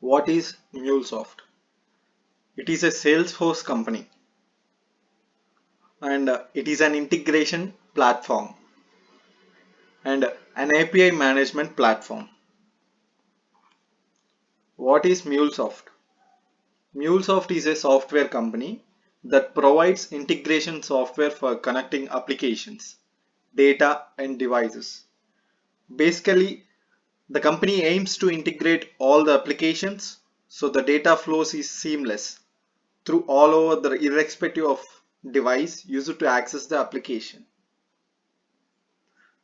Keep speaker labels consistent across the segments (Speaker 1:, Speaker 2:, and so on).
Speaker 1: What is Mulesoft? It is a Salesforce company and it is an integration platform and an API management platform. What is Mulesoft? Mulesoft is a software company that provides integration software for connecting applications, data, and devices. Basically, the company aims to integrate all the applications so the data flows is seamless through all over the irrespective of device used to access the application.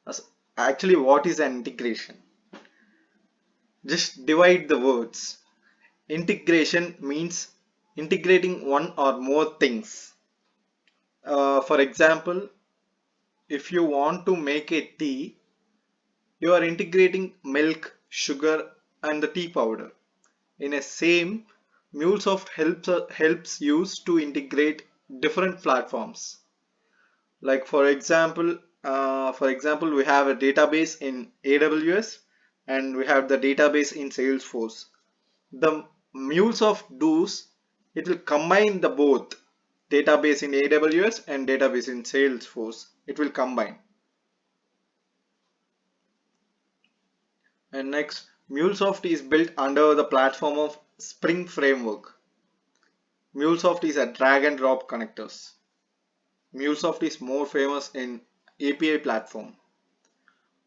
Speaker 1: As- Actually, what is an integration? Just divide the words. Integration means integrating one or more things. For example, if you want to make a tea, you are integrating milk, sugar, and the tea powder. In a same, MuleSoft helps use to integrate different platforms. Like for example, we have a database in AWS and we have the database in Salesforce. The MuleSoft does it will combine the both database in AWS and database in Salesforce. It will combine. And next, MuleSoft is built under the platform of Spring Framework. MuleSoft is a drag and drop connectors. MuleSoft is more famous in API platform.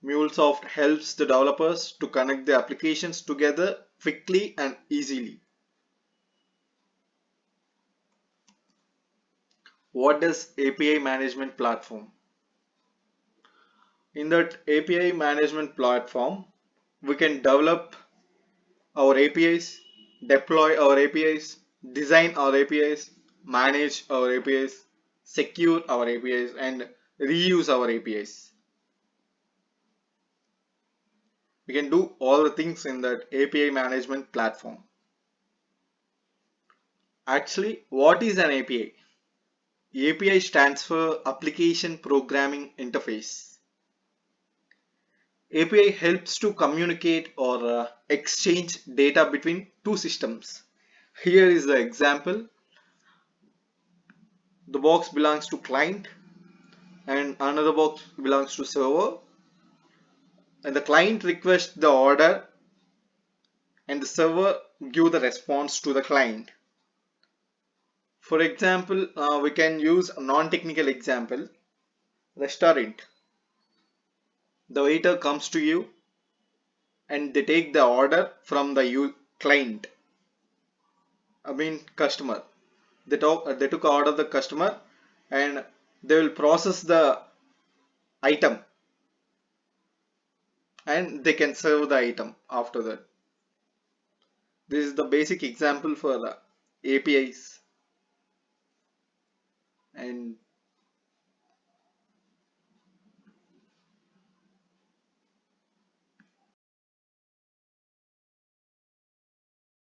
Speaker 1: MuleSoft helps the developers to connect the applications together quickly and easily. What does API management platform? In that API management platform, we can develop our APIs, deploy our APIs, design our APIs, manage our APIs, secure our APIs, and reuse our APIs. We can do all the things in that API management platform. Actually, what is an API? API stands for Application Programming Interface. API helps to communicate or exchange data between two systems. Here is the example. The box belongs to client and another box belongs to server, and the client requests the order and the server give the response to the client. For example, we can use a non-technical example. Restaurant. The waiter comes to you and they take the order from the client, I mean customer. They took order of the customer and they will process the item and they can serve the item after that. This is the basic example for the APIs. And